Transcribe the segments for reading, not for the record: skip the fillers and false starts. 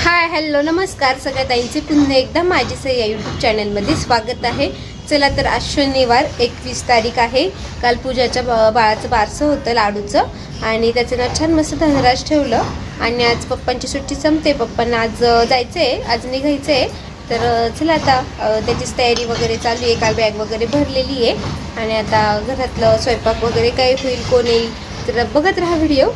Hi hello नमस्कार सगळ्या ताईंचे पुन्हा एकदा माझे सई या यूट्यूब चॅनलमध्ये स्वागत आहे। चला तर आज शनिवार 21 तारीख आहे। काल पूजाच्या बाळाचं बारसं होतं लाडूचं आणि त्याचं नाव छान मस्त धनराज ठेवलं आणि आज पप्पांची सुट्टी संपते। पप्पांना आज जायचं आहे, आज निघायचं आहे। तर चला आता त्याचीच तयारी वगैरे चालू आहे। काल बॅग वगैरे भरलेली आहे आणि आता घरातलं स्वयंपाक वगैरे काय होईल कोण येईल तर बघत राहा व्हिडिओ।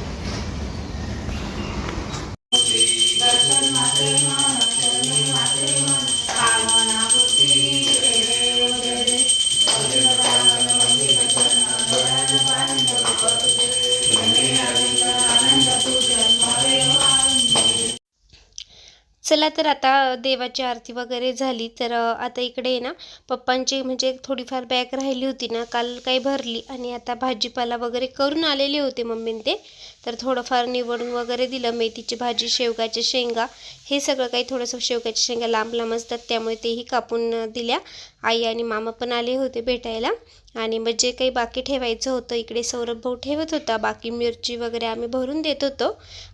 चला तर आता देवाची आरती वगैरे झाली तर आता इकडे ना पप्पांची म्हणजे थोडीफार बॅग राहिली होती ना, काल काही भरली आणि आता भाजीपाला वगैरे करून आलेले होते मम्मीने ते, तर थोडंफार निवडून वगैरे दिलं। मेथीची भाजी, शेवगाच्या शेंगा, हे सगळं काही थोडंसं शेवगाच्या शेंगा लांब लांब असतात त्यामुळे तेही कापून दिल्या। आई आणि मामा पण आले होते भेटायला आणि मग जे काही बाकी ठेवायचं होतं इकडे सौरभ भाऊ ठेवत होता, बाकी मिरची वगैरे आम्ही भरून देत होतो।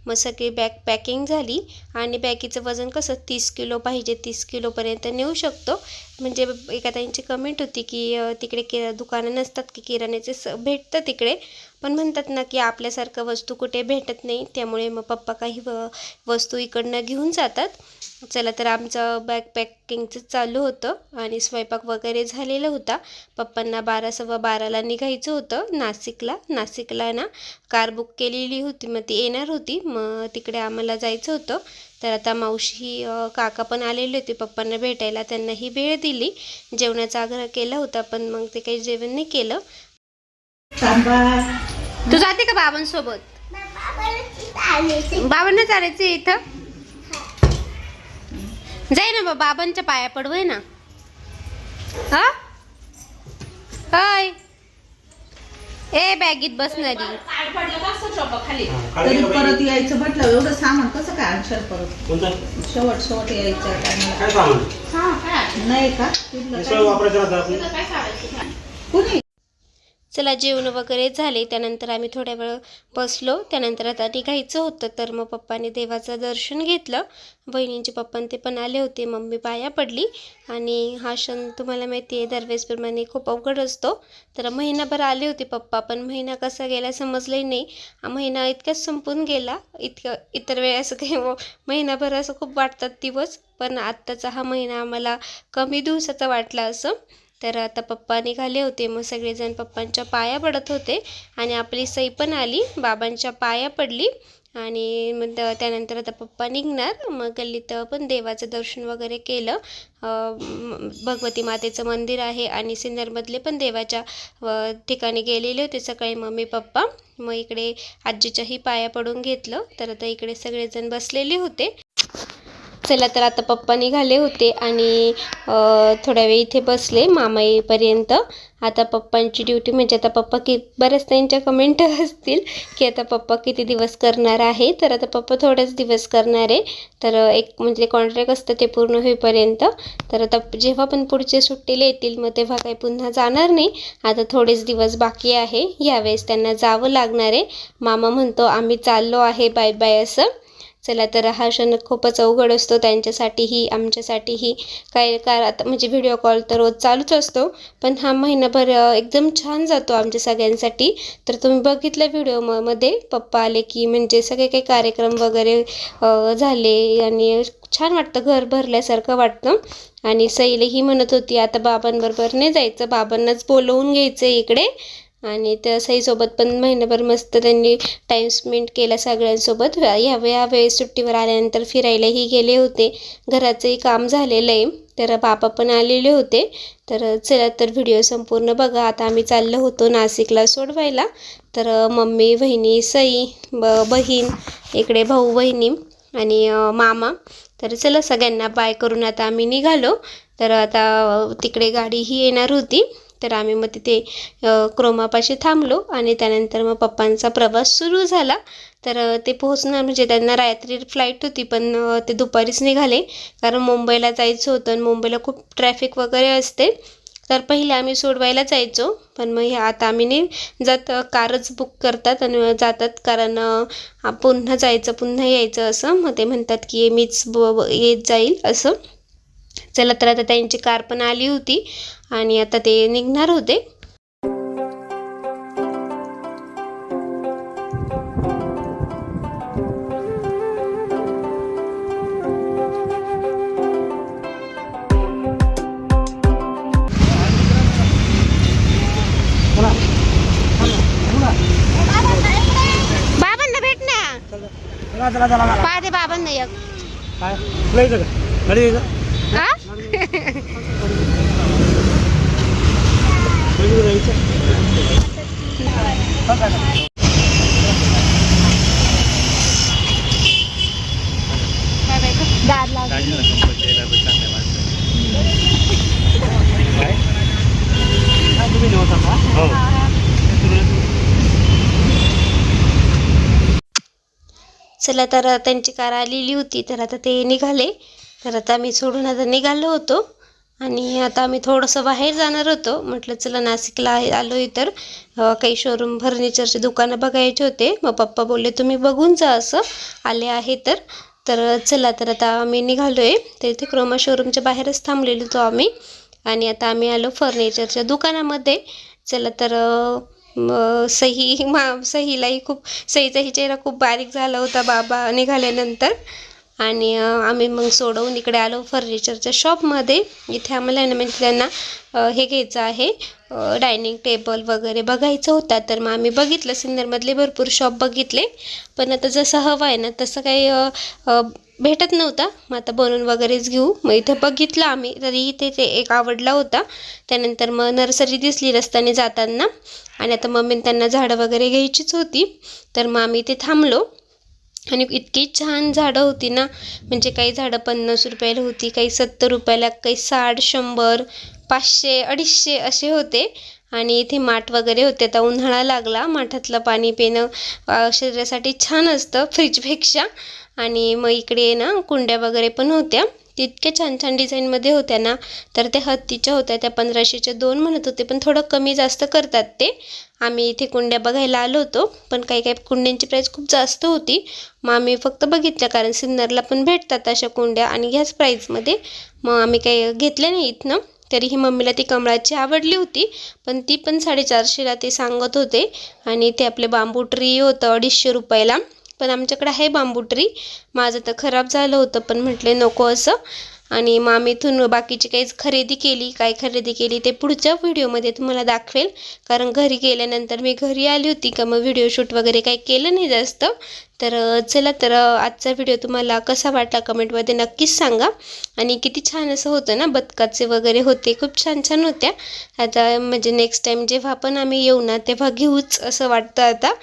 मग सगळी बॅग पॅकिंग झाली आणि बॅगीचं वजन कसं 30 किलो पाहिजे, 30 किलोपर्यंत नेऊ शकतो। म्हणजे एका ताईंची कमेंट होती की तिकडे दुकानं नसतात की किराण्याचे भेटतं तिकडे, पण म्हणतात ना की आपल्यासारखं वस्तू कुठे भेटत नाही, त्यामुळे मग पप्पा काही वस्तू इकडनं घेऊन जातात। चला तर आमचं बॅग पॅकिंगचं चालू होतं आणि स्वयंपाक वगैरे झालेला होता। पप्पांना 12:15ला निघायचं होतं नाशिकला ना कार बुक केलेली होती, मग ती येणार होती, मग तिकडे आम्हाला जायचं होतं। तर आता मावशी काका पण आलेले होते पप्पांना भेटायला, त्यांनाही वेळ दिली, जेवणाचा आग्रह केला होता पण मग ते काही जेवण नाही केलं। तू जाते का बाबांसोबत? बाबांना चालायचं इथं जाय ना, बाबांच्या पाया पडवय ना। हा हाय ए बॅगीत बसणारी तरी परत यायचं म्हटलं, एवढं सामान कसं काय आणशाल परत? शेवट यायचं काय सामान नाही का कुणी? चला जेवण वगैरे झाले, त्यानंतर आम्ही थोड्या वेळ बसलो, त्यानंतर आता निघायचं होतं। तर मग पप्पाने देवाचं दर्शन घेतलं, बहिणींचे पप्पा ते पण आले होते, मम्मी पाया पडली आणि हा क्षण तुम्हाला माहिती आहे दरवेळेसप्रमाणे खूप अवघड असतो। तर महिनाभर आले होते पप्पा, पण महिना कसा गेला समजलंही नाही। हा महिना इतक्याच संपून गेला, इतर वेळेस काही महिनाभर असं खूप वाटतात दिवस, पण आत्ताचा हा महिना आम्हाला कमी दिवसाचा वाटला असं। तर आता पप्पा निघाले होते, मग सगळेजण पप्पांच्या पाया पडत होते आणि आपली सई पण आली, बाबांच्या पाया पडली आणि मग त्यानंतर आता पप्पा निघणार। मग गल्लीत पण देवाचं दर्शन वगैरे केलं, भगवती मातेचं मंदिर आहे आणि सिन्नरमधले पण देवाच्या ठिकाणी गेलेले होते सकाळी मम्मी पप्पा। मग इकडे आजीच्याही पाया पडून घेतलं, तर आता इकडे सगळेजण बसलेले होते। चला तर आता पप्पा निघाले होते आणि थोड्या वेळ इथे बसले मामा येईपर्यंत। आता पप्पांची ड्युटी म्हणजे आता पप्पा बऱ्याच त्यांच्या कमेंट असतील की आता पप्पा किती दिवस करणार आहे, तर आता पप्पा थोडेच दिवस करणार आहे। तर एक म्हणजे कॉन्ट्रॅक्ट असतं ते पूर्ण होईपर्यंत, तर आता जेव्हा पण पुढचे सुट्टीला येतील मग तेव्हा काही पुन्हा जाणार नाही, आता थोडेच दिवस बाकी आहे, यावेळेस त्यांना जावं लागणार आहे। मामा म्हणतो आम्ही चाललो आहे बाय बाय असं। चला तर हा क्षण खूपच अवघड असतो त्यांच्यासाठीही आमच्यासाठीही, काय आता म्हणजे व्हिडिओ कॉल तर रोज चालूच असतो, पण हा महिनाभर एकदम छान जातो आमच्या सगळ्यांसाठी। तर तुम्ही बघितलं व्हिडिओमध्ये पप्पा आले की म्हणजे सगळे काही कार्यक्रम वगैरे झाले आणि छान वाटतं, घर भरल्यासारखं वाटतं। आणि सईलाही म्हणत होती आता बाबांबरोबर नाही जायचं, बाबांनाच बोलवून घ्यायचं इकडे, आणि त्या सईसोबत पण महिनाभर मस्त त्यांनी टाईम स्पेंड केला सगळ्यांसोबत। यावेळेस सुट्टीवर आल्यानंतर फिरायलाही गेले होते, घराचंही काम झालेलं आहे, तर बाबा पण आलेले होते। तर चला तर व्हिडिओ संपूर्ण बघा। आता आम्ही चाललो होतो नाशिकला सोडवायला, तर मम्मी, बहिणी, सई, बहीण, इकडे भाऊ बहिणी आणि मामा। तर चला सगळ्यांना बाय करून आता आम्ही निघालो। तर आता तिकडे गाडीही येणार होती, तर आम्ही मग तिथे क्रोमापाशी थांबलो आणि त्यानंतर मग पप्पांचा प्रवास सुरू झाला। तर ते पोहोचणार म्हणजे त्यांना रात्री फ्लाईट होती, पण ते दुपारीच निघाले कारण मुंबईला जायचं होतं आणि मुंबईला खूप ट्रॅफिक वगैरे असते। तर पहिले आम्ही सोडवायला जायचो, पण मग आता आम्ही नाही जात, कारच बुक करतात आणि जातात, कारण पुन्हा जायचं पुन्हा यायचं असं. मग ते म्हणतात की मीच येत जाईल असं. चला तर आता त्यांची कार पण आली होती आणि आता ते निघणार होते. बाबांना भेट ना, पाहते बाबांना एक हा? चला तर त्यांची कार आलेली होती, तर आता ते निघाले. तर आता आम्ही सोडून आता निघालो होतो आणि आता आम्ही थोडंसं बाहेर जाणार होतो. म्हटलं चला नाशिकला आलो आहे तर काही शोरूम फर्निचरचे दुकानं बघायचे होते. मग पप्पा बोलले तुम्ही बघून जा असं आले आहे तर चला तर आता आम्ही निघालो आहे. तर इथे क्रोमा शोरूमच्या बाहेरच थांबलेलो होतो आम्ही आणि आता आम्ही आलो फर्निचरच्या दुकानामध्ये. चला तर सहीलाही सहीचाही चेहरा खूप बारीक झाला होता बाबा निघाल्यानंतर. आणि आम्ही मग सोडवून इकडे आलो फर्निचरच्या शॉपमध्ये. इथे आम्हाला म्हणजे त्यांना हे घ्यायचं आहे, डायनिंग टेबल वगैरे बघायचं होता. तर मग आम्ही बघितलं, सिन्नरमधले भरपूर शॉप बघितले, पण आता जसं हवं आहे ना तसं काही भेटत नव्हता. मग आता बनवून वगैरेच घेऊ. मग इथे बघितलं आम्ही, तरी इथे ते एक आवडला होता. त्यानंतर मग नर्सरी दिसली रस्त्याने जाताना आणि आता मम्मीने त्यांना झाडं वगैरे घ्यायचीच होती. तर मग आम्ही इथे थांबलो आणि इतकी छान झाडं होती ना, म्हणजे काही झाडं 50 रुपयाला होती, काही 70 रुपयाला, काही 60, 100, 500, 250 असे होते. आणि इथे माठ वगैरे होते. आता उन्हाळा लागला, माठातलं पाणी पिणं शरीरासाठी छान असतं फ्रीजपेक्षा. आणि मग इकडे ना कुंड्या वगैरे पण होत्या, तितक्या छान छान डिझाईनमध्ये होत्या ना. तर त्या हत्तीच्या होत्या, त्या 1500च्या 2 म्हणत होते, पण थोडं कमी जास्त करतात ते. आम्ही इथे कुंड्या बघायला आलो होतो, पण काही काही कुंड्यांची प्राईस खूप जास्त होती. मग आम्ही फक्त बघितलं, कारण सिन्नरला पण भेटतात अशा कुंड्या आणि ह्याच प्राईजमध्ये. मग आम्ही काही घेतल्या नाही इथनं. तरीही मम्मीला ती कमळाची आवडली होती, पण ती पण 450ला ते सांगत होते. आणि ते आपले बांबू ट्री होतं 250 रुपयाला, पण आमच्याकडे आहे बांबू ट्री. माझं तर खराब झालं होतं, पण म्हटले नको असं. आणि मग आम्ही इथून बाकीची काहीच खरेदी केली ते पुढच्या व्हिडिओमध्ये तुम्हाला दाखवेल, कारण घरी गेल्यानंतर मी घरी आली होती का मग व्हिडिओ शूट वगैरे काही केलं नाही जास्त. तर चला तर आजचा व्हिडिओ तुम्हाला कसा वाटला कमेंटमध्ये नक्कीच सांगा. आणि किती छान असं होतं ना, बदकाचे वगैरे होते, खूप छान छान होत्या. आता म्हणजे नेक्स्ट टाईम जेव्हा पण आम्ही येऊ ना तेव्हा घेऊच असं वाटतं आता.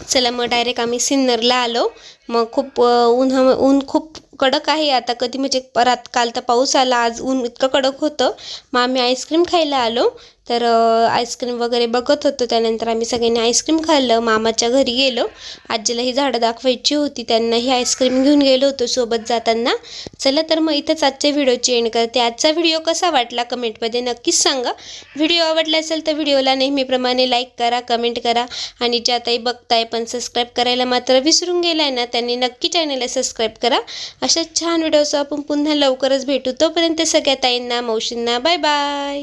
चला मग डायरेक्ट आम्ही सिन्नरला आलो. मग खूप ऊन खूप कडक आहे आता, कधी म्हणजे काल तर पाऊस आला, आज ऊन इतकं कडक होतं. मग आम्ही आईस्क्रीम खायला आलो. तर आईस्क्रीम वगैरे बघत होतो. त्यानंतर आम्ही सगळ्यांनी आईस्क्रीम खाल्लं. मामाच्या घरी गेलो. आजीला ही झाडं दाखवायची होती, त्यांनाही आईस्क्रीम घेऊन गेलो होतो सोबत जाताना. चला तर मग इथंच आजच्या व्हिडिओची एंड करते. आजचा व्हिडिओ कसा वाटला कमेंटमध्ये नक्कीच सांगा. व्हिडिओ आवडला असेल तर व्हिडिओला नेहमीप्रमाणे लाईक करा, कमेंट करा आणि ज्या ताई बघताय पण सबस्क्राईब करायला मात्र विसरून गेलाय ना, त्यांनी नक्की चॅनलला सबस्क्राईब करा. अशा छान व्हिडिओसह आपण पुन्हा लवकरच भेटू. तोपर्यंत सगळ्या ताईंना, मावशींना बाय बाय.